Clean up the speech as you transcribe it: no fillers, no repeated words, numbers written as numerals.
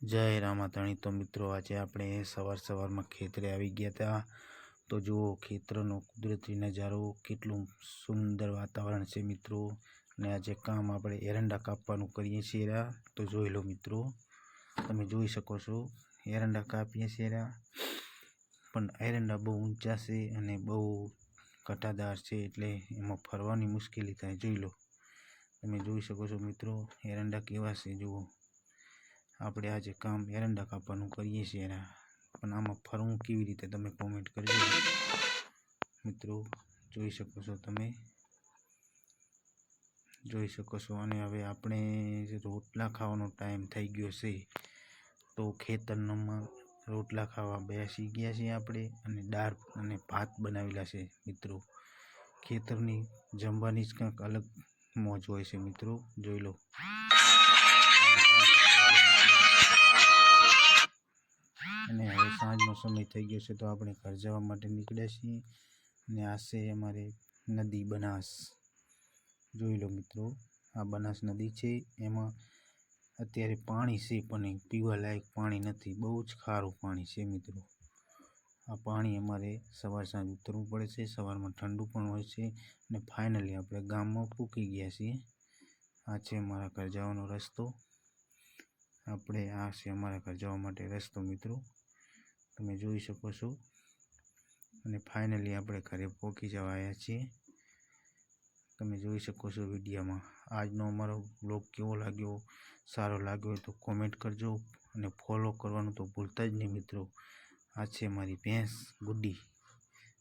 जय रामाधणी। तो मित्रों आज આપણે सवार में खेतरे આવી ગયા હતા। तो જુઓ ખેતરનો કુદરતી નજારો, કેટલું સુંદર વાતાવરણ છે મિત્રો। ને આજે કામ આપણે એરંડા કાપવાનું કરીએ છીએ। તો જોઈ લો મિત્રો, તમે જોઈ શકો છો એરંડા કાપીએ છીએ, પણ એરંડા બહુ ઊંચા છે અને બહુ કાંટાદાર છે, એટલે એમાં ફરવાની મુશ્કેલી થાય। જોઈ લો, તમે જોઈ શકો છો મિત્રો એરંડા કેવા છે। જુઓ, આપણે આજે કામ એરંડા કાપવાનું કરીએ છીએ, પણ આમાં ફરવું કેવી રીતે તમે કોમેન્ટ કરજો મિત્રો। જોઈ શકો છો, તમે જોઈ શકો છો। અને હવે આપણે રોટલા ખાવાનો ટાઈમ થઈ ગયો છે, તો ખેતરમાં રોટલા ખાવા બેસી ગયા છીએ આપણે, અને દાળ અને ભાત બનાવેલા છે મિત્રો। ખેતરની જમવાની જ કંઈક અલગ મોજ હોય છે મિત્રો। જોઈ લો, અને હવે સાંજનો સમય થઈ ગયો છે, તો આપણે ઘર જવા માટે નીકળ્યા છીએ। અને આ છે અમારે નદી બનાસ। જોઈ લો મિત્રો, આ બનાસ નદી છે, એમાં અત્યારે પાણી છે, પણ પીવા લાયક પાણી નથી, બહુ જ ખારું પાણી છે મિત્રો। આ પાણી અમારે સવાર સાંજ ઉતરવું પડે છે। સવારમાં ઠંડુ પણ હોય છે, અને ફાઇનલી આપણે ગામમાં પૂકી ગયા છીએ। આ છે અમારા ઘર જવાનો રસ્તો। આપણે આ છે અમારા ઘર જવા માટે રસ્તો મિત્રો, તમે જોઈ શકો છો। અને ફાઇનલી આપણે ઘરે પહોંચી જવા આવ્યા છીએ, તમે જોઈ શકો છો વિડીયોમાં। આજનો અમારો વ્લોગ કેવો લાગ્યો, સારો લાગ્યો હોય તો કોમેન્ટ કરજો, અને ફોલો કરવાનું તો ભૂલતા જ નહીં મિત્રો। આ છે મારી ભેંસ ગુડ્ડી।